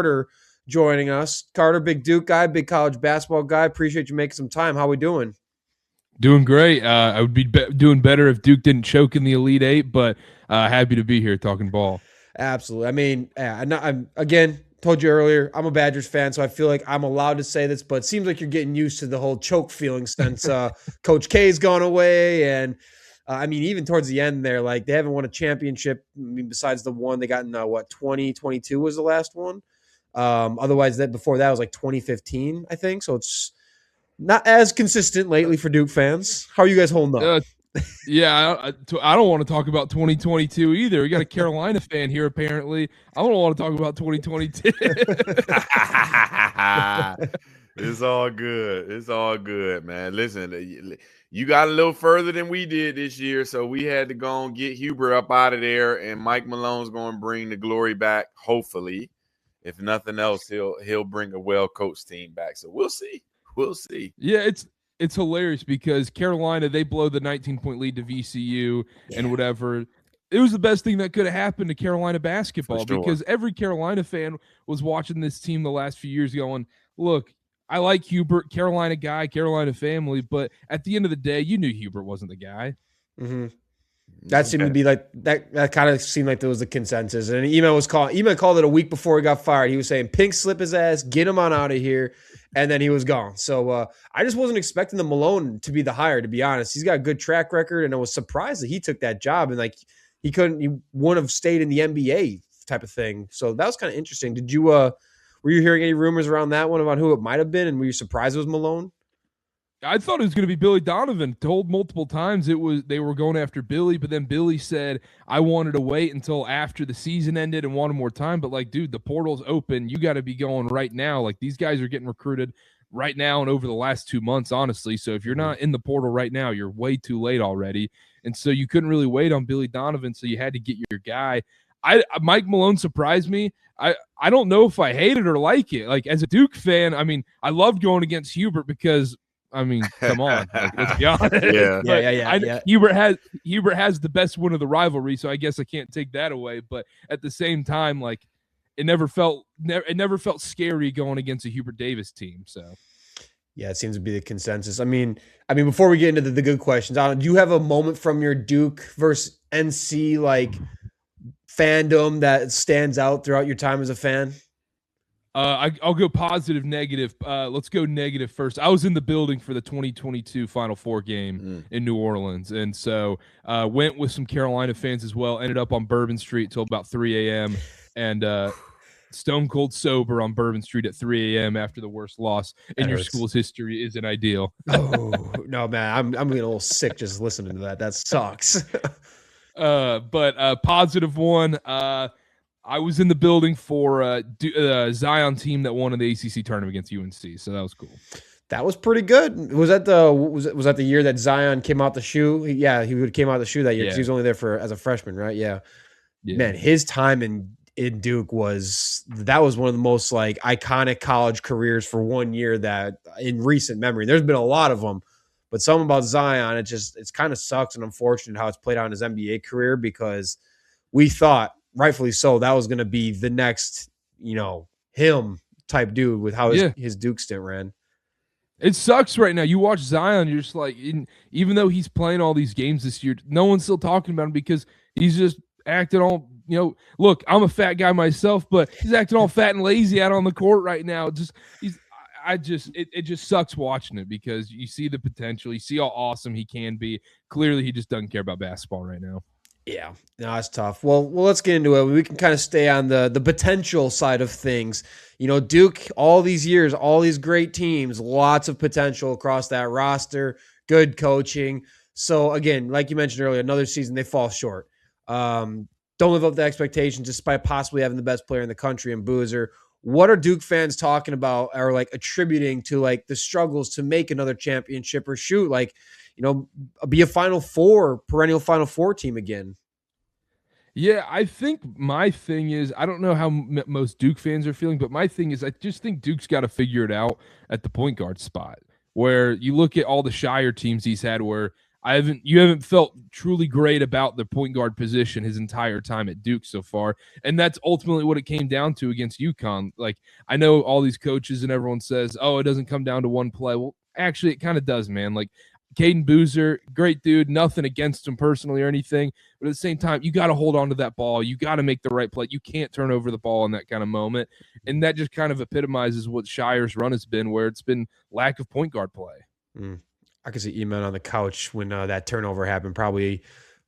Carter joining us. Carter, big Duke guy, big college basketball guy. Appreciate you making some time. How we doing? Doing great. I would be doing better if Duke didn't choke in the Elite Eight, but happy to be here talking ball. Absolutely. I mean, I'm again told you earlier, I'm a Badgers fan, so I feel like I'm allowed to say this, but it seems like you're getting used to the whole choke feeling since Coach K's gone away. And I mean, even towards the end there, like they haven't won a championship. I mean, besides the one they got in 2022 was the last one. Otherwise, that before that was like 2015, I think. So it's not as consistent lately for Duke fans. How are you guys holding up? I don't want to talk about 2022 either. We got a Carolina fan here, apparently. I don't want to talk about 2022. It's all good. It's all good, man. Listen, you got a little further than we did this year, so we had to go and get Huber up out of there, and Mike Malone's going to bring the glory back, hopefully. If nothing else, he'll bring a well-coached team back. So we'll see. We'll see. Yeah, it's hilarious because Carolina, they blow the 19-point lead to VCU and whatever. It was the best thing that could have happened to Carolina basketball because every Carolina fan was watching this team the last few years going, look, I like Hubert, Carolina guy, Carolina family, but at the end of the day, you knew Hubert wasn't the guy. Mm-hmm. That seemed to be like that kind of seemed like there was the consensus. And Ema called it a week before he got fired. He was saying, pink slip his ass, get him on out of here. And then he was gone. So I just wasn't expecting the Malone to be the hire, to be honest. He's got a good track record, and I was surprised that he took that job. And like he wouldn't have stayed in the NBA type of thing. So that was kind of interesting. Did you were you hearing any rumors around that one about who it might have been? And were you surprised it was Malone? I thought it was going to be Billy Donovan. Told multiple times they were going after Billy, but then Billy said, I wanted to wait until after the season ended and wanted more time. But like, dude, the portal's open. You got to be going right now. Like these guys are getting recruited right now and over the last 2 months, honestly. So if you're not in the portal right now, you're way too late already. And so you couldn't really wait on Billy Donovan. So you had to get your guy. Mike Malone surprised me. I don't know if I hate it or like it. Like as a Duke fan, I mean, I loved going against Hubert because I mean, come on, like, let's be honest. Yeah. Hubert has the best win of the rivalry, so I guess I can't take that away. But at the same time, like it never felt scary going against a Hubert Davis team. So yeah, it seems to be the consensus. I mean, before we get into the good questions, do you have a moment from your Duke versus NC like fandom that stands out throughout your time as a fan? I'll go positive, negative. Let's go negative first. I was in the building for the 2022 Final Four game in New Orleans, and so went with some Carolina fans as well. Ended up on Bourbon Street till about 3 a.m. and stone cold sober on Bourbon Street at 3 a.m. after the worst loss in your school's history isn't ideal. Oh no, man, I'm getting a little sick just listening to that. That sucks. But positive one. I was in the building for Zion team that won in the ACC tournament against UNC, so that was cool. That was pretty good. Was that the year that Zion came out the shoe? Yeah, he came out the shoe that year because he was only there as a freshman, right? Yeah. Man, his time in Duke was one of the most like iconic college careers for 1 year that in recent memory. There's been a lot of them, but something about Zion, it's kind of sucks and unfortunate how it's played out in his NBA career because we thought, rightfully so, that was going to be the next, him type dude with how his Duke stint ran. It sucks right now. You watch Zion, you're just like, even though he's playing all these games this year, no one's still talking about him because he's just acting all, look, I'm a fat guy myself, but he's acting all fat and lazy out on the court right now. It just sucks watching it because you see the potential, you see how awesome he can be. Clearly, he just doesn't care about basketball right now. Yeah, no, it's tough. Well, let's get into it. We can kind of stay on the potential side of things. Duke, all these years, all these great teams, lots of potential across that roster, good coaching. So, again, like you mentioned earlier, another season they fall short. Don't live up to expectations despite possibly having the best player in the country in Boozer. What are Duke fans talking about or, like, attributing to, like, the struggles to make another championship or shoot, like, be a perennial Final Four team again? Yeah, I think my thing is, I don't know how most Duke fans are feeling, but my thing is I just think Duke's got to figure it out at the point guard spot, where you look at all the Shire teams he's had where you haven't felt truly great about the point guard position his entire time at Duke so far. And that's ultimately what it came down to against UConn. Like, I know all these coaches and everyone says, oh, it doesn't come down to one play. Well, actually, it kind of does, man. Like, Caden Boozer, great dude, nothing against him personally or anything. But at the same time, you got to hold on to that ball. You got to make the right play. You can't turn over the ball in that kind of moment. And that just kind of epitomizes what Shire's run has been, where it's been lack of point guard play. I could see Eman on the couch when that turnover happened, probably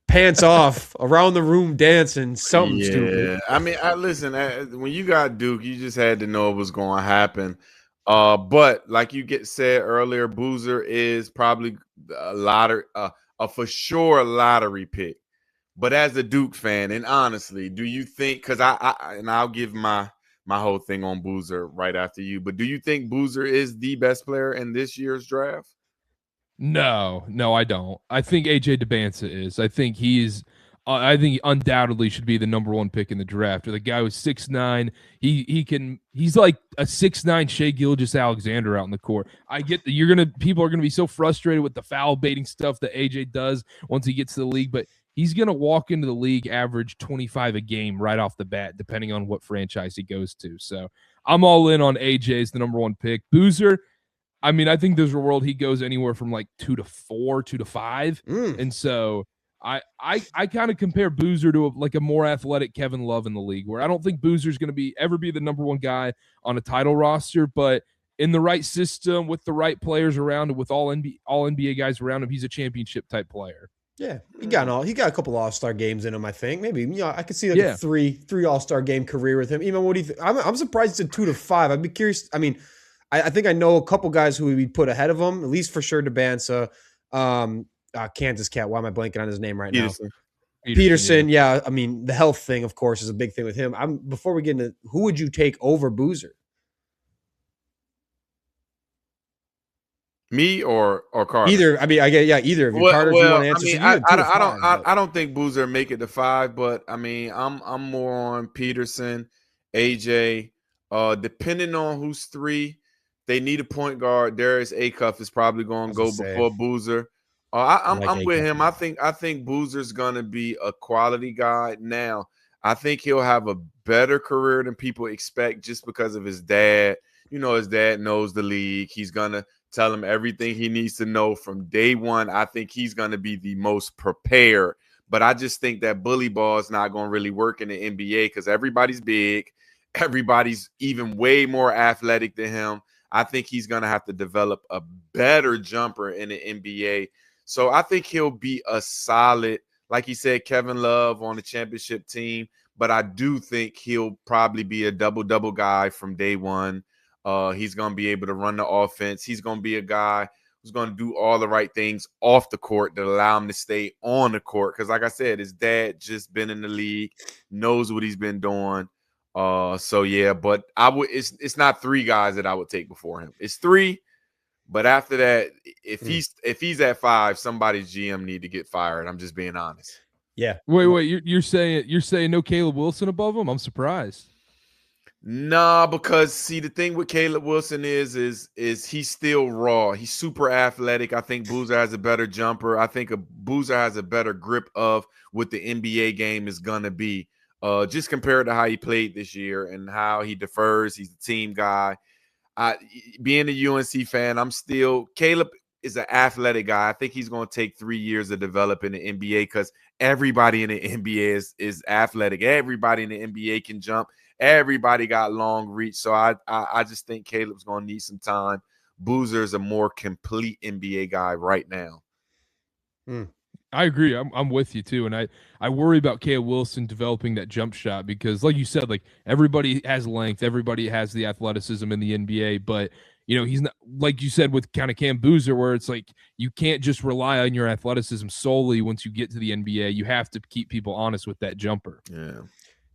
pants off, around the room dancing, something stupid. I mean, listen, when you got Duke, you just had to know it was going to happen. But like you said earlier, Boozer is probably a for sure lottery pick. But as a Duke fan, and honestly, do you think? Because I'll give my whole thing on Boozer right after you. But do you think Boozer is the best player in this year's draft? No, I don't. I think AJ DeBansa is. I think he's. I think he undoubtedly should be the number one pick in the draft. Or the guy who's 6'9". He's like a 6'9" Shea Gilgeous-Alexander out in the court. I get that people are gonna be so frustrated with the foul baiting stuff that AJ does once he gets to the league, but he's gonna walk into the league average 25 a game right off the bat, depending on what franchise he goes to. So I'm all in on AJ as the number one pick. Boozer, I mean, I think there's a world he goes anywhere from like 2 to 4, 2 to 5. And so I kind of compare Boozer to a more athletic Kevin Love in the league, where I don't think Boozer's going to ever be the number one guy on a title roster, but in the right system with the right players around him, with all NBA guys around him, he's a championship type player. Yeah, he got a couple All-Star games in him. I think maybe I could see like a three All-Star game career with him. Even what do you think? I'm surprised it's a 2 to 5. I'd be curious. I mean, I think I know a couple guys who we'd put ahead of him, at least for sure. DeBansa. Kansas cat. Why am I blanking on his name right now? Peterson. Yeah. I mean, the health thing, of course, is a big thing with him. Before we get into who would you take over Boozer? Me or Carter? Either. I mean, either of you. Carter, if you want to answer. I don't think Boozer make it to 5, but I mean, I'm more on Peterson, AJ. Depending on who's 3. They need a point guard. Darius Acuff is probably going to go before Boozer. I'm with him. I think Boozer's going to be a quality guy. Now, I think he'll have a better career than people expect just because of his dad. You know, his dad knows the league. He's going to tell him everything he needs to know from day one. I think he's going to be the most prepared. But I just think that bully ball is not going to really work in the NBA because everybody's big. Everybody's even way more athletic than him. I think he's going to have to develop a better jumper in the NBA. So I think he'll be a solid, like he said, Kevin Love on the championship team. But I do think he'll probably be a double-double guy from day one. He's going to be able to run the offense. He's going to be a guy who's going to do all the right things off the court that allow him to stay on the court. Because like I said, his dad just been in the league, knows what he's been doing. So yeah, but it's not 3 guys that I would take before him. It's 3, but after that, if he's at 5, somebody's GM need to get fired. I'm just being honest. Yeah. Wait, you're saying no Caleb Wilson above him? I'm surprised. Nah, because see, the thing with Caleb Wilson is he's still raw. He's super athletic. I think Boozer has a better jumper. I think Boozer has a better grip of what the NBA game is gonna be. Just compared to how he played this year and how he defers. He's a team guy. Being a UNC fan, Caleb is an athletic guy. I think he's going to take 3 years to develop in the NBA because everybody in the NBA is athletic. Everybody in the NBA can jump. Everybody got long reach. So I just think Caleb's going to need some time. Boozer's a more complete NBA guy right now. I agree. I'm with you too, and I worry about Caleb Wilson developing that jump shot because, like you said, like everybody has length, everybody has the athleticism in the NBA, but you know he's not, like you said with kind of Cam Boozer, where it's like you can't just rely on your athleticism solely once you get to the NBA. You have to keep people honest with that jumper.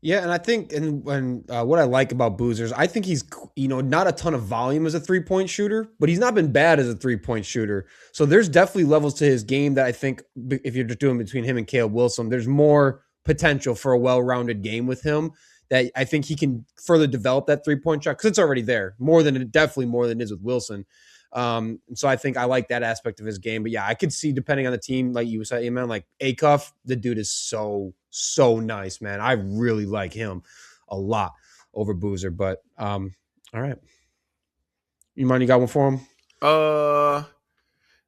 Yeah, and I think, and what I like about Boozer is I think he's, not a ton of volume as a three-point shooter, but he's not been bad as a three-point shooter. So there's definitely levels to his game that I think if you're just doing between him and Caleb Wilson, there's more potential for a well-rounded game with him that I think he can further develop that three-point shot because it's already there, definitely more than it is with Wilson. And so I think I like that aspect of his game. But yeah, I could see, depending on the team, like you said, man, like Acuff, the dude is so nice, man. I really like him a lot over Boozer. But all right. You mind, you got one for him?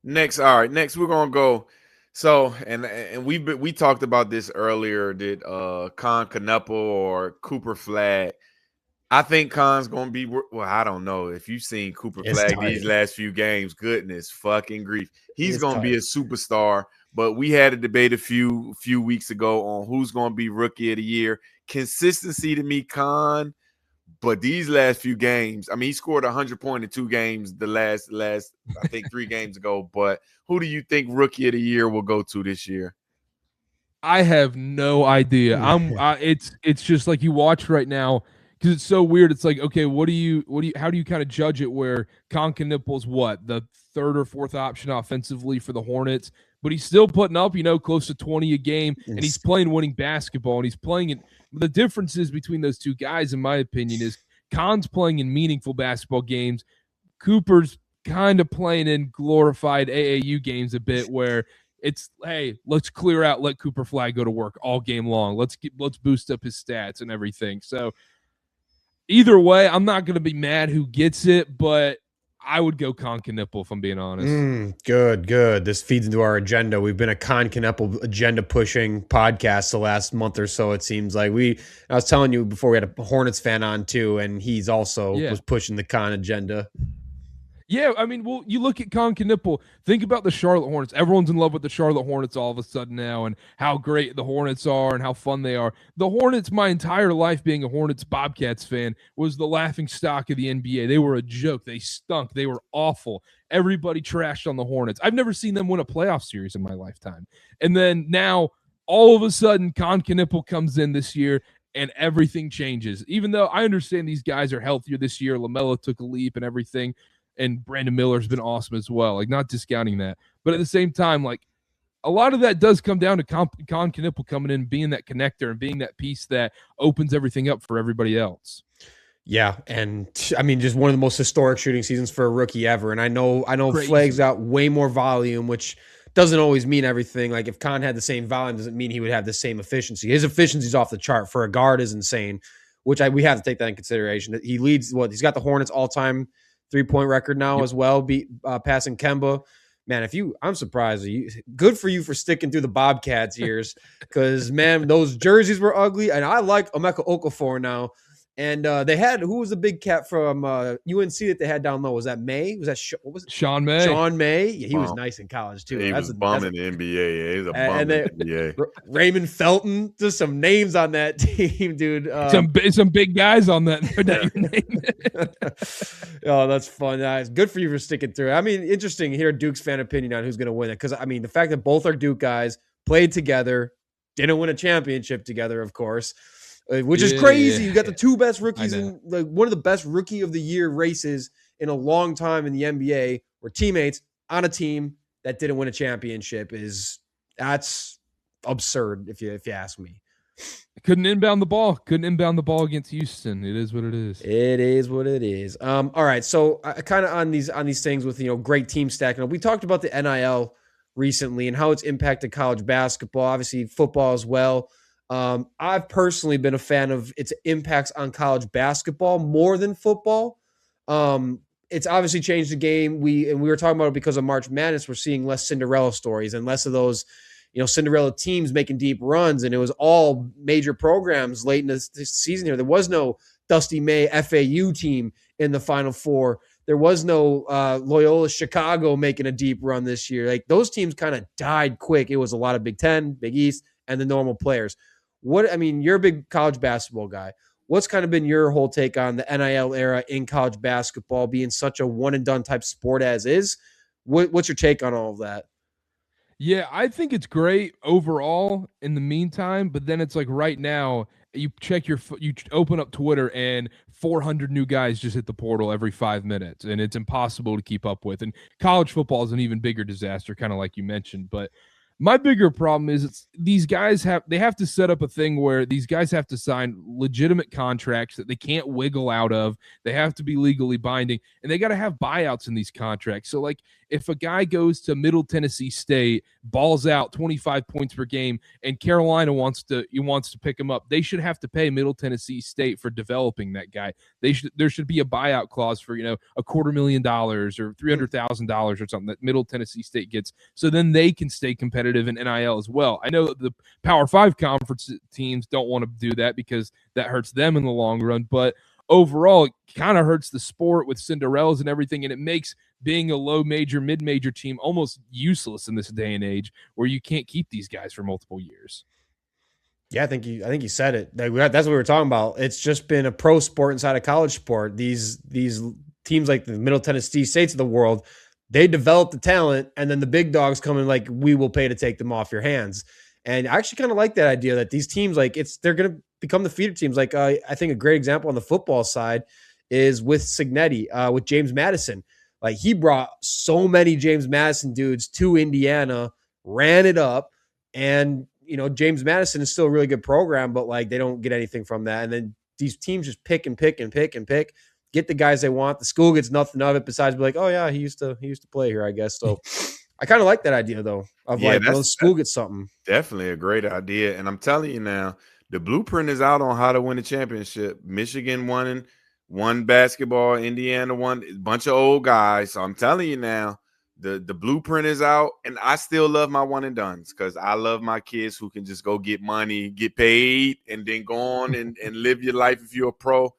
Next, all right. Next, we're gonna go. So, and we talked about this earlier. Did Con Canepa or Cooper Flagg? I think Con's gonna be. Well, I don't know if you've seen Cooper Flagg these last few games. Goodness, fucking grief, he's gonna be a superstar. But we had a debate a few weeks ago on who's gonna be Rookie of the Year. Consistency to me, Con. But these last few games, I mean, he scored 100 points in 2 games the last I think 3 games ago. But who do you think Rookie of the Year will go to this year? I have no idea. It's just like you watch right now because it's so weird. It's like, okay, how do you kind of judge it where Con Canepa's what, the 3rd or 4th option offensively for the Hornets, but he's still putting up, close to 20 a game, and he's playing winning basketball, and he's playing it. The differences between those two guys, in my opinion, is Con's playing in meaningful basketball games. Cooper's kind of playing in glorified AAU games a bit where it's, hey, let's clear out, let Cooper Flagg go to work all game long. Let's boost up his stats and everything. So either way, I'm not going to be mad who gets it, but I would go Con Canepa if I'm being honest. Good. This feeds into our agenda. We've been a Con Canepa agenda pushing podcast the last month or so. It seems like I was telling you before, we had a Hornets fan on too, and he's also was pushing the Con agenda. Yeah, I mean, well, you look at Con Canepa, think about the Charlotte Hornets. Everyone's in love with the Charlotte Hornets all of a sudden now and how great the Hornets are and how fun they are. The Hornets, my entire life being a Hornets Bobcats fan, was the laughing stock of the NBA. They were a joke. They stunk. They were awful. Everybody trashed on the Hornets. I've never seen them win a playoff series in my lifetime. And then now, all of a sudden, Con Canepa comes in this year and everything changes. Even though I understand these guys are healthier this year, LaMelo took a leap and everything, and Brandon Miller's been awesome as well. Like, not discounting that. But at the same time, like, a lot of that does come down to Con Canepa coming in, being that connector and being that piece that opens everything up for everybody else. Yeah, and I mean, just one of the most historic shooting seasons for a rookie ever. And I know Crazy. Flagg's got way more volume, which doesn't always mean everything. Like, if Con had the same volume, doesn't mean he would have the same efficiency. His efficiency's off the chart. For a guard is insane, which we have to take that in consideration. He leads, he's got the Hornets all-time 3-point record now as well, passing Kemba. Man, I'm surprised. Good for you for sticking through the Bobcats years, because, man, those jerseys were ugly. And I like Emeka Okafor now. And they had, who was the big cat from UNC that they had down low? Was that May? Was that what was it? Sean May. Sean May. Yeah, he was nice in college too. He was bumming the NBA. Yeah, he was a bum in the NBA. Raymond Felton. Just some names on that team, dude. Some big guys on that. Oh, that's fun. It's good for you for sticking through. I mean, interesting to hear Duke's fan opinion on who's going to win it, because I mean, the fact that both are Duke guys, played together, didn't win a championship together, of course. Which is crazy. You got the 2 best rookies in one of the best rookie of the year races in a long time in the NBA, where teammates on a team that didn't win a championship. That's absurd if you ask me. Couldn't inbound the ball against Houston. It is what it is. It is what it is. All right. So kind of on these things with, great team stacking up. We talked about the NIL recently and how it's impacted college basketball, obviously football as well. I've personally been a fan of its impacts on college basketball more than football. It's obviously changed the game. We were talking about it because of March Madness. We're seeing less Cinderella stories and less of those, Cinderella teams making deep runs. And it was all major programs late in this season here. There was no Dusty May FAU team in the Final Four. There was no Loyola Chicago making a deep run this year. Like, those teams kind of died quick. It was a lot of Big Ten, Big East, and the normal players. You're a big college basketball guy. What's kind of been your whole take on the NIL era in college basketball being such a one and done type sport as is? What's your take on all of that? Yeah, I think it's great overall in the meantime, but then it's like right now you open up Twitter and 400 new guys just hit the portal every 5 minutes, and it's impossible to keep up with. And college football is an even bigger disaster, kind of like you mentioned, but My bigger problem is these guys have to set up a thing where these guys have to sign legitimate contracts that they can't wiggle out of. They have to be legally binding, and they got to have buyouts in these contracts. So like if a guy goes to Middle Tennessee State, balls out 25 points per game, and Carolina wants to pick him up, they should have to pay Middle Tennessee State for developing that guy. There should be a buyout clause for, $250,000 or $300,000 or something that Middle Tennessee State gets, so then they can stay competitive in NIL as well. I know that the Power 5 conference teams don't want to do that because that hurts them in the long run, but overall it kind of hurts the sport with Cinderellas and everything, and it makes being a low major, mid-major team almost useless in this day and age where you can't keep these guys for multiple years. Yeah, I think you said it. That's what we were talking about. It's just been a pro sport inside a college sport. These teams like the Middle Tennessee States of the world, they develop the talent, and then the big dogs come in like, we will pay to take them off your hands. And I actually kind of like that idea that these teams, like they're going to become the feeder teams. Like I think a great example on the football side is with Cignetti, with James Madison. Like he brought so many James Madison dudes to Indiana, ran it up, and James Madison is still a really good program, but like they don't get anything from that. And then these teams just pick and pick and pick and pick, get the guys they want. The school gets nothing of it besides be like, oh yeah, he used to play here, I guess. So I kind of like that idea though, of the school gets something. Definitely a great idea. And I'm telling you now, the blueprint is out on how to win a championship. Michigan won basketball, Indiana won, a bunch of old guys. So I'm telling you now, the blueprint is out, and I still love my one and dones because I love my kids who can just go get money, get paid, and then go on and live your life if you're a pro.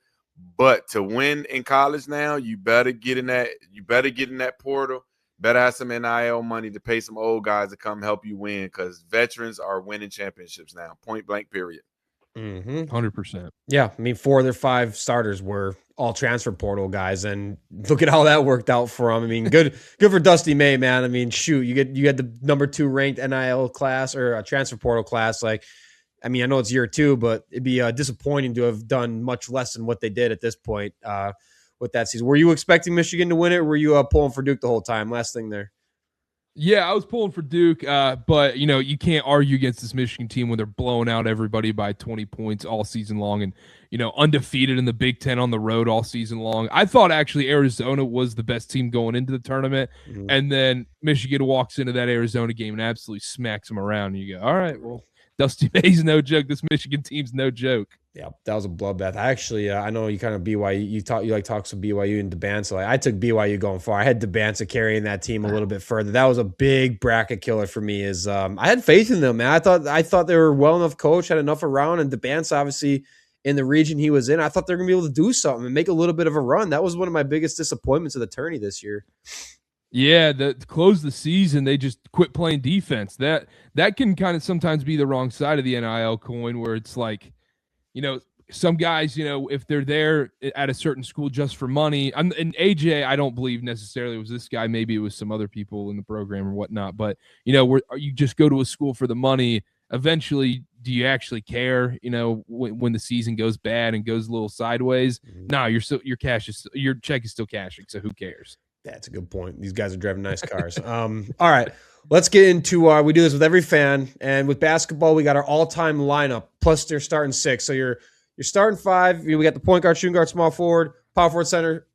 But to win in college now, you better get in that portal. Better have some NIL money to pay some old guys to come help you win because veterans are winning championships now, point blank, period. 100%. Yeah, I mean, 4 of their 5 starters were all transfer portal guys, and look at how that worked out for them. I mean, good for Dusty May, man. I mean, shoot, you get the number 2 ranked NIL class or a transfer portal class. Like, I mean, I know it's year 2, but it'd be disappointing to have done much less than what they did at this point with that season. Were you expecting Michigan to win it? Or were you pulling for Duke the whole time? Last thing there. Yeah, I was pulling for Duke, but you can't argue against this Michigan team when they're blowing out everybody by 20 points all season long and undefeated in the Big Ten on the road all season long. I thought actually Arizona was the best team going into the tournament, and then Michigan walks into that Arizona game and absolutely smacks them around. And you go, all right, well, Dusty May's no joke. This Michigan team's no joke. Yeah, that was a bloodbath. I actually, I know you kind of BYU. You like talks with BYU and DeBanza. So I took BYU going far. I had DeBanza carrying that team a little bit further. That was a big bracket killer for me. I had faith in them, man. I thought they were well enough coached, had enough around, and DeBanza obviously in the region he was in. I thought they were gonna be able to do something and make a little bit of a run. That was one of my biggest disappointments of the tourney this year. Yeah, to close the season, they just quit playing defense. That can kind of sometimes be the wrong side of the NIL coin, where it's like, some guys, if they're there at a certain school just for money, and AJ, I don't believe necessarily was this guy. Maybe it was some other people in the program or whatnot. But where you just go to a school for the money. Eventually, do you actually care? When the season goes bad and goes a little sideways, no, your check is still cashing. So who cares? That's a good point. These guys are driving nice cars. All right, let's get into we do this with every fan, and with basketball, we got our all-time lineup plus their starting 6. So you're starting 5. We got the point guard, shooting guard, small forward, power forward, center,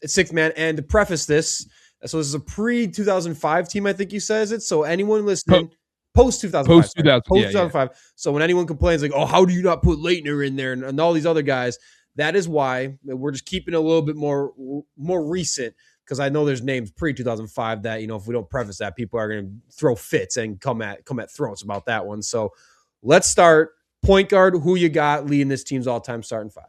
6th man. And to preface this, so this is a pre-2005 team, I think you said, is it? So anyone listening, post-2005. Post-2005. Yeah. So when anyone complains like, oh, how do you not put Leitner in there and all these other guys, that is why we're just keeping it a little bit more recent. Because I know there's names pre-2005 that, if we don't preface that, people are going to throw fits and come at throats about that one. So let's start. Point guard, who you got leading this team's all-time starting 5?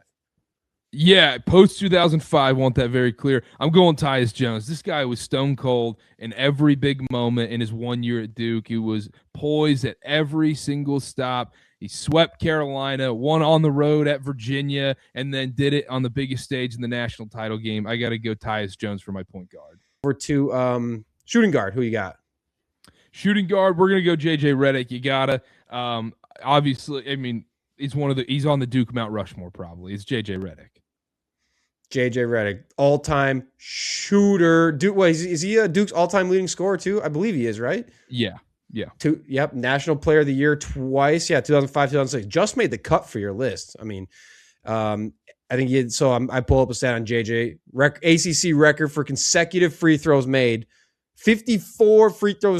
Yeah, post-2005, want that very clear. I'm going Tyus Jones. This guy was stone cold in every big moment in his 1 year at Duke. He was poised at every single stop. He swept Carolina, won on the road at Virginia, and then did it on the biggest stage in the national title game. I got to go Tyus Jones for my point guard. Over to shooting guard, who you got? Shooting guard, we're going to go J.J. Redick. You got to. Obviously, I mean, he's on the Duke Mount Rushmore probably. It's J.J. Redick. J.J. Redick, all-time shooter. Duke, is he Duke's all-time leading scorer too? I believe he is, right? Yeah. Yeah. National Player of the Year twice. Yeah, 2005, 2006. Just made the cut for your list. I mean, I think I pull up a stat on JJ. ACC record for consecutive free throws made. 54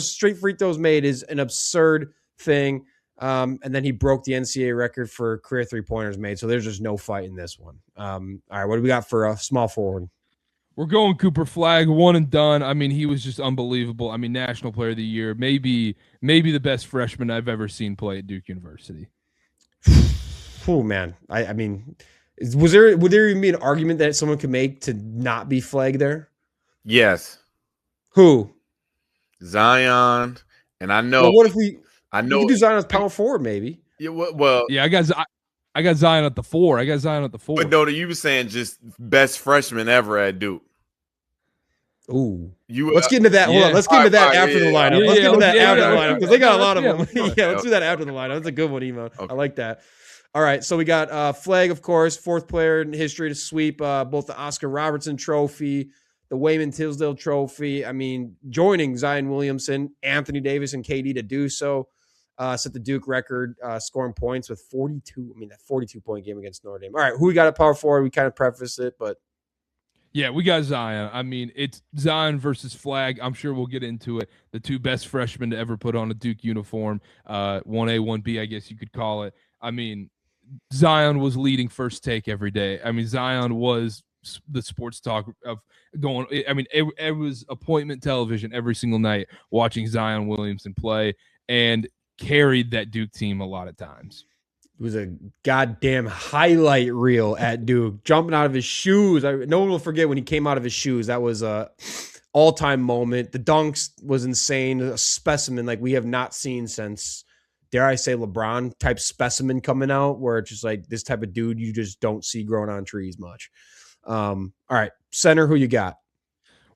straight free throws made is an absurd thing. And then he broke the NCAA record for career 3-pointers made. So there's just no fight in this one. All right, what do we got for a small forward? We're going Cooper Flagg, one and done. I mean, he was just unbelievable. I mean, National Player of the Year, maybe the best freshman I've ever seen play at Duke University. Oh man, I mean, would there even be an argument that someone could make to not be Flagg there? Yes. Who? Zion, and I know. Well, what if we could do Zion as power forward, maybe? Yeah. Well. Yeah, I got Zion at the 4. But no, you were saying just best freshman ever at Duke. Ooh. Let's get into that. Hold on. Let's get into that after the lineup. Let's get into that after the lineup because they got a lot of them. Yeah, let's do that after the lineup. That's a good one, Emo. Okay. I like that. All right. So we got Flagg, of course, 4th player in history to sweep both the Oscar Robertson Trophy, the Wayman Tisdale Trophy. I mean, joining Zion Williamson, Anthony Davis, and KD to do so. Set the Duke record scoring points with 42. I mean, that 42-point game against Notre Dame. All right. Who we got at power forward? We kind of prefaced it, but. Yeah, we got Zion. I mean, it's Zion versus Flagg. I'm sure we'll get into it. The 2 best freshmen to ever put on a Duke uniform. 1A, 1B, I guess you could call it. I mean, Zion was leading First Take every day. I mean, Zion was the sports talk of going. I mean, it was appointment television every single night watching Zion Williamson play and carried that Duke team a lot of times. It was a goddamn highlight reel at Duke, jumping out of his shoes. No one will forget when he came out of his shoes. That was a all-time moment. The dunks was insane. A specimen like we have not seen since, dare I say, LeBron type specimen coming out, where it's just like this type of dude you just don't see growing on trees much. All right, center, who you got?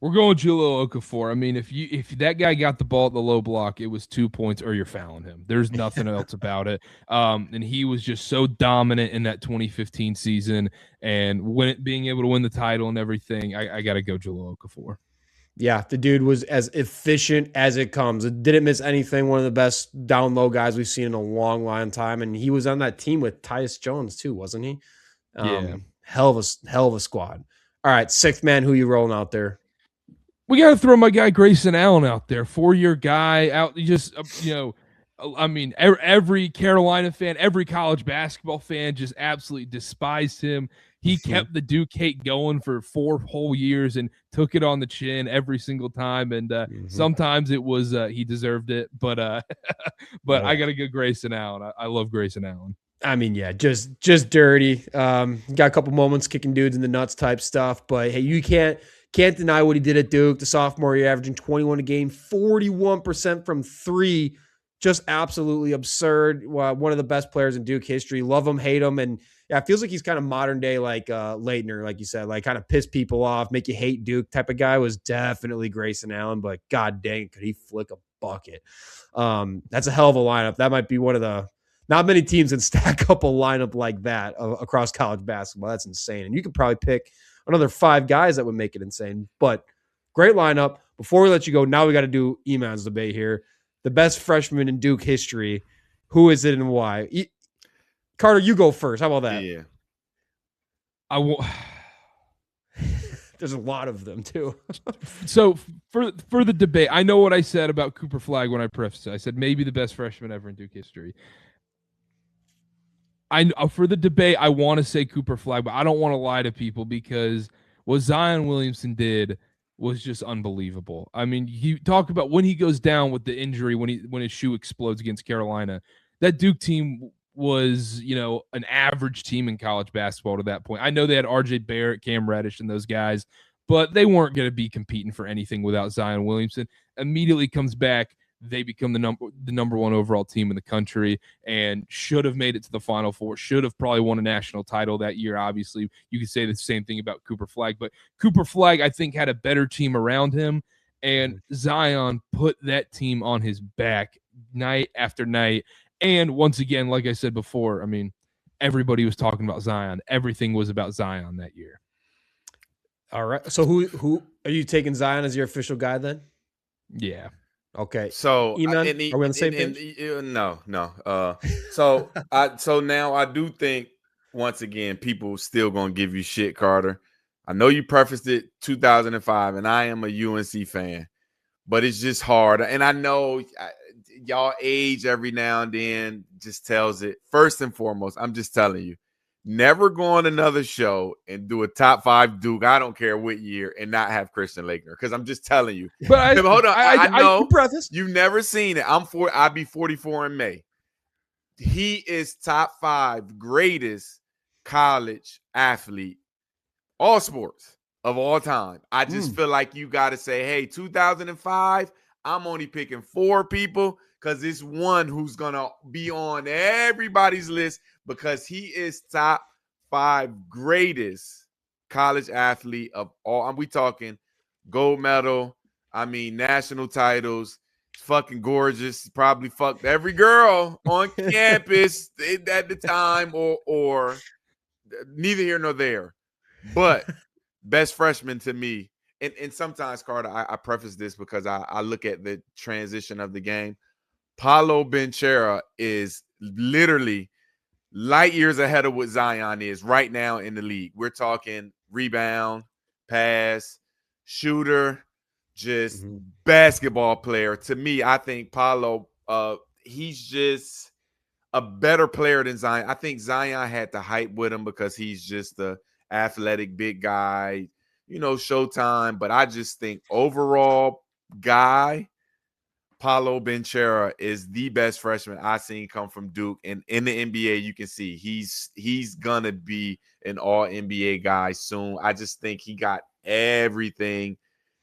We're going Jahlil Okafor. I mean, if that guy got the ball at the low block, it was 2 points or you're fouling him. There's nothing else about it. And he was just so dominant in that 2015 season, and being able to win the title and everything. I got to go Jahlil Okafor. Yeah, the dude was as efficient as it comes. It didn't miss anything. One of the best down low guys we've seen in a long, long time, and he was on that team with Tyus Jones too, wasn't he? Yeah, hell of a squad. All right, 6th man, who you rolling out there? We got to throw my guy Grayson Allen out there, 4-year guy out. Just I mean, every Carolina fan, every college basketball fan just absolutely despised him. He kept the Duke hate going for 4 whole years and took it on the chin every single time. And sometimes it was he deserved it, but I got to go Grayson Allen. I love Grayson Allen. I mean, yeah, just dirty. Got a couple moments kicking dudes in the nuts type stuff, but hey, you can't deny what he did at Duke. The sophomore year, averaging 21 a game, 41% from 3. Just absolutely absurd. One of the best players in Duke history. Love him, hate him. And yeah, it feels like he's kind of modern day, like Leitner, like you said, like kind of piss people off, make you hate Duke type of guy. Was definitely Grayson Allen, but god dang, could he flick a bucket. That's a hell of a lineup. That might be one of the, not many teams can stack up a lineup like that across college basketball. That's insane. And you could probably pick another 5 guys that would make it insane. But great lineup. Before we let you go, now we got to do Eman's debate here. The best freshman in Duke history. Who is it and why? Carter, you go first. How about that? Yeah. There's a lot of them too. So for the debate, I know what I said about Cooper Flagg when I prefaced it. I said maybe the best freshman ever in Duke history. For the debate, I want to say Cooper Flagg, but I don't want to lie to people because what Zion Williamson did was just unbelievable. I mean, you talk about when he goes down with the injury, when his shoe explodes against Carolina, that Duke team was, an average team in college basketball to that point. I know they had RJ Barrett, Cam Reddish, and those guys, but they weren't going to be competing for anything without Zion Williamson. Immediately comes back. They become the number 1 overall team in the country and should have made it to the Final Four, should have probably won a national title that year. Obviously, you could say the same thing about Cooper Flagg, but Cooper Flagg, I think, had a better team around him, and Zion put that team on his back night after night. And once again, like I said before, I mean, everybody was talking about Zion. Everything was about Zion that year. All right. So who are you taking Zion as your official guy then? Yeah. Okay. So Eman, and, are we on the same and, page? no, no. So now I do think once again people still gonna give you shit, Carter. I know you prefaced it 2005, and I am a UNC fan, but it's just hard. And I know y'all age every now and then just tells it. First and foremost, I'm just telling you, never go on another show and do a top 5 Duke. I don't care what year, and not have Christian Laettner, because I'm just telling you. But Hold on, I know preface. you've never seen it. I'll be 44 in May. He is top 5 greatest college athlete, all sports of all time. I just feel like you got to say, hey, 2005, I'm only picking 4 people because it's one who's going to be on everybody's list because he is top 5 greatest college athlete of all. We talking gold medal. I mean, national titles. Fucking gorgeous. Probably fucked every girl on campus at the time, or neither here nor there. But best freshman to me, and sometimes, Carter, I preface this because I look at the transition of the game. Paolo Banchero is literally light years ahead of what Zion is right now in the league. We're talking rebound, pass, shooter, just basketball player. To me, I think Paolo, he's just a better player than Zion. I think Zion had the hype with him because he's just the athletic big guy, Showtime. But I just think overall guy, Paolo Banchero is the best freshman I've seen come from Duke. And in the NBA, you can see he's gonna be an all NBA guy soon. I just think he got everything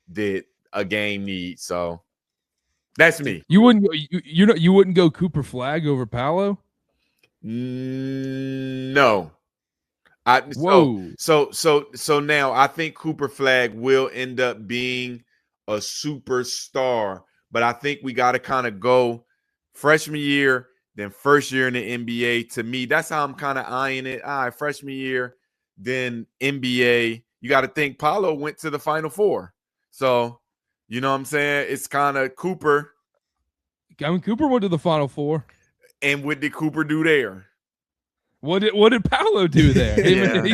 that a game needs. So that's me. You wouldn't go, you wouldn't go Cooper Flagg over Paolo? No. Whoa. So now I think Cooper Flagg will end up being a superstar, but I think we got to kind of go freshman year, then first year in the NBA. To me, that's how I'm kind of eyeing it. All right, freshman year, then NBA. You got to think Paolo went to the Final Four, so you know what I'm saying. It's kind of Cooper. I mean, Cooper went to the Final Four. And what did Cooper do there? What did Paolo do there? Yeah. He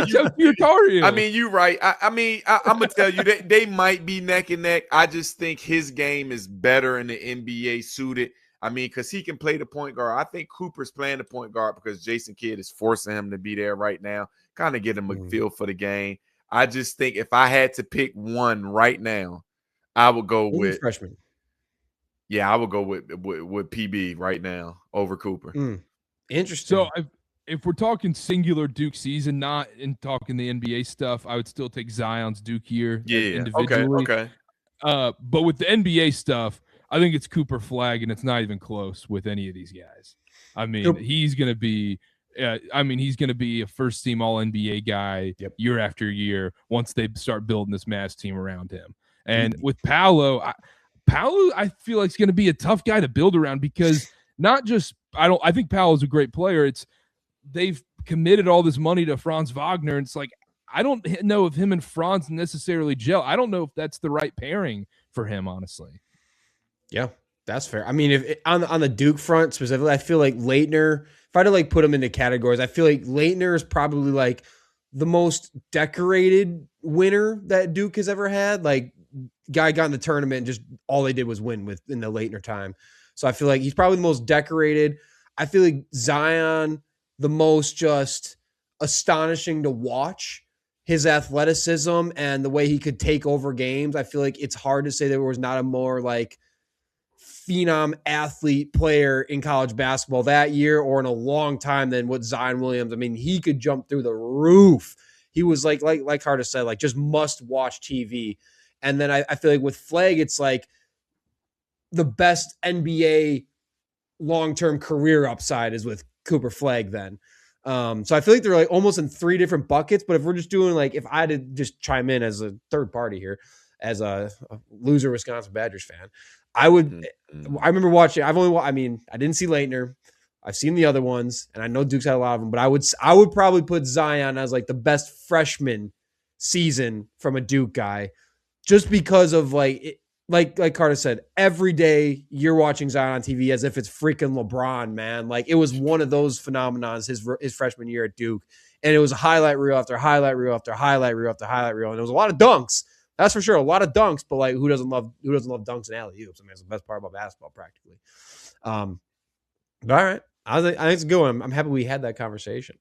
took your Tar Heels. I mean, you're right. I'm gonna tell you that they might be neck and neck. I just think his game is better in the NBA suited. I mean, because he can play the point guard. I think Cooper's playing the point guard because Jason Kidd is forcing him to be there right now, kind of get him a feel for the game. I just think if I had to pick one right now, I would go with freshman. Yeah, I would go with PB right now over Cooper. Interesting. So if we're talking singular Duke season, not in talking the NBA stuff, I would still take Zion's Duke year individually. Okay. But with the NBA stuff, I think it's Cooper Flagg, and it's not even close with any of these guys. I mean, he's going to be a first team All NBA guy year after year once they start building this Mavs team around him. And with Paolo, I feel like he's going to be a tough guy to build around because not just I think Paolo's a great player. It's they've committed all this money to Franz Wagner, and it's like I don't know if him and Franz necessarily gel. I don't know if that's the right pairing for him, honestly. Yeah, that's fair. I mean, if on the Duke front specifically, I feel like Laettner, if I had to put him into categories, I feel like Laettner is probably the most decorated winner that Duke has ever had. Guy got in the tournament and just all they did was win in the Laettner time. So I feel like he's probably the most decorated. I feel like Zion, the most just astonishing to watch. His athleticism and the way he could take over games. I feel like it's hard to say there was not a more phenom athlete player in college basketball that year or in a long time than what Zion Williams. I mean, he could jump through the roof. He was like Carter said, just must watch TV. And then I feel like with Flagg, it's the best NBA long-term career upside is with Cooper Flagg then. So I feel like they're almost in 3 different buckets, but if we're just doing if I had to just chime in as a third party here, as a loser Wisconsin Badgers fan, I remember watching, I didn't see Laettner. I've seen the other ones and I know Duke's had a lot of them, but I would probably put Zion as the best freshman season from a Duke guy just because of like Carter said, every day you're watching Zion on TV as if it's freaking LeBron, man. Like it was one of those phenomenons his freshman year at Duke, and it was a highlight reel after highlight reel after highlight reel after highlight reel, and it was a lot of dunks. That's for sure, a lot of dunks. But like, who doesn't love dunks and alley oops? I mean, it's the best part about basketball, practically. But all right. I think it's a good one. I'm happy we had that conversation.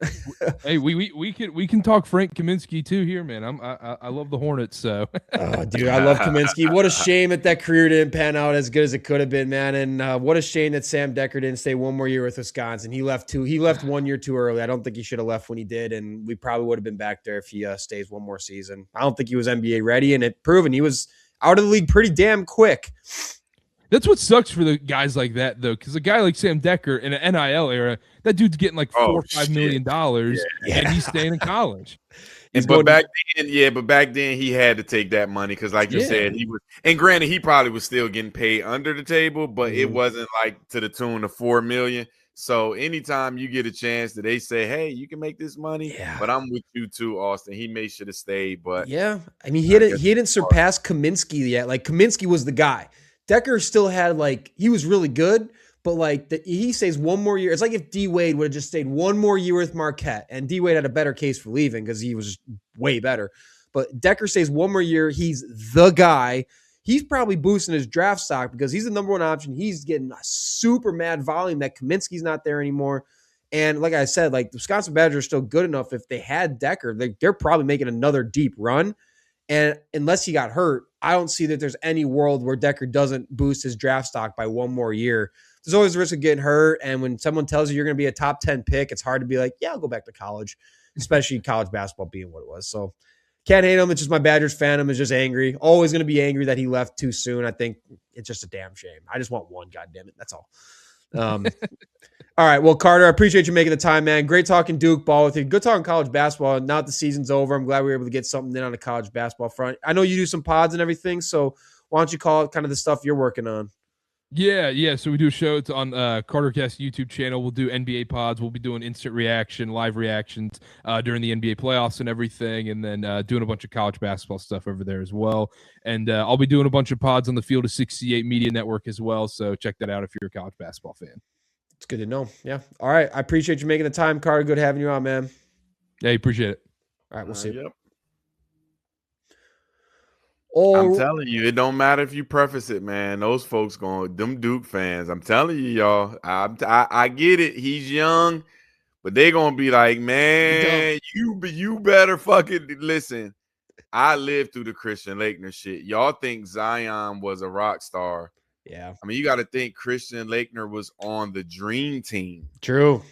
Hey, we can talk Frank Kaminsky too here, man. I love the Hornets, so. Oh, dude, I love Kaminsky. What a shame that career didn't pan out as good as it could have been, man. And what a shame that Sam Decker didn't stay one more year with Wisconsin. He left 1 year too early. I don't think he should have left when he did, and we probably would have been back there if he stays one more season. I don't think he was NBA ready, and it proven he was out of the league pretty damn quick. That's what sucks for the guys like that, though, because a guy like Sam Decker in an NIL era, that dude's getting like $4 or $5 million, and he's staying in college. But back then he had to take that money because, like you said, he was. And granted, he probably was still getting paid under the table, but it wasn't like to the tune of $4 million. So anytime you get a chance that they say, "Hey, you can make this money," but I'm with you too, Austin. He may should have stayed, but I mean, he didn't surpass Kaminsky yet. Like Kaminsky was the guy. Decker still had he was really good, but he stays one more year. It's like if D Wade would have just stayed one more year with Marquette, and D Wade had a better case for leaving because he was way better. But Decker stays one more year. He's the guy. He's probably boosting his draft stock because he's the number one option. He's getting a super mad volume that Kaminsky's not there anymore. And like I said, the Wisconsin Badgers are still good enough. If they had Decker, they're probably making another deep run. And unless he got hurt, I don't see that there's any world where Decker doesn't boost his draft stock by one more year. There's always the risk of getting hurt. And when someone tells you you're going to be a top 10 pick, it's hard to be like, yeah, I'll go back to college, especially college basketball being what it was. So can't hate him. It's just my Badgers fandom is just angry. Always going to be angry that he left too soon. I think it's just a damn shame. I just want one, goddammit. That's all. All right. Well, Carter, I appreciate you making the time, man. Great talking Duke ball with you. Good talking college basketball. Now that the season's over, I'm glad we were able to get something in on the college basketball front. I know you do some pods and everything, so why don't you call it kind of the stuff you're working on? Yeah. So we do a show. It's on CarterCast YouTube channel. We'll do NBA pods. We'll be doing instant reaction, live reactions during the NBA playoffs and everything, and then doing a bunch of college basketball stuff over there as well. And I'll be doing a bunch of pods on the Field of 68 Media Network as well. So check that out if you're a college basketball fan. It's good to know. Yeah. All right. I appreciate you making the time, Carter. Good having you on, man. Yeah, appreciate it. All right. We'll see. Yep. I'm telling you, it don't matter if you preface it, man. Those folks them Duke fans. I'm telling you, y'all. I get it. He's young, but they're gonna be like, man, you better fucking listen. I lived through the Christian Laettner shit. Y'all think Zion was a rock star? Yeah. I mean, you got to think Christian Laettner was on the dream team. True.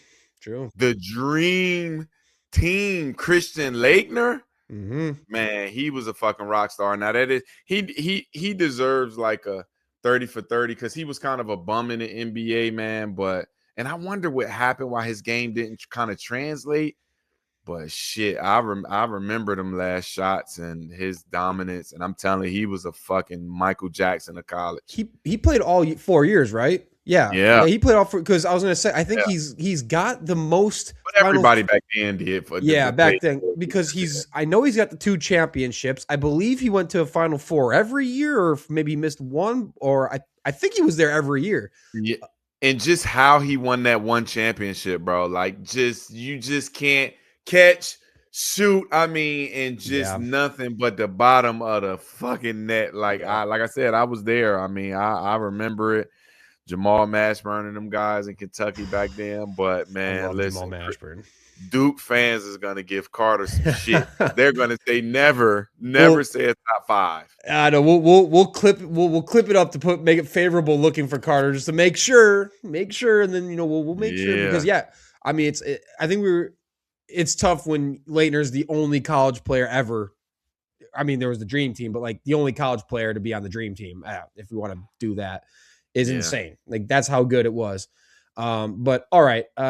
The dream team, Christian Laettner. Mm-hmm. Man, he was a fucking rock star. Now that is he deserves like a 30 for 30 because he was kind of a bum in the NBA, man. And I wonder what happened, why his game didn't kind of translate. But shit, I remember them last shots and his dominance, and I'm telling you, he was a fucking Michael Jackson of college. He played all 4 years, right? Yeah. He played all because I was going to say I think he's got the most. But everybody back then did. Back then because I know he's got the 2 championships. I believe he went to a Final Four every year, or maybe missed one, or I think he was there every year. Yeah, and just how he won that one championship, bro. You just can't catch, shoot. I mean, and just nothing but the bottom of the fucking net. Like I said, I was there. I mean, I remember it. Jamal Mashburn and them guys in Kentucky back then. But man, listen, Duke fans is gonna give Carter some shit. They're gonna say never say a top 5. I know we'll clip it up to make it favorable looking for Carter just to make sure, and then we'll make sure because I mean I think it's tough when Laettner's the only college player ever. I mean, there was the dream team, but the only college player to be on the dream team, if we want to do that, is insane. That's how good it was. But all right.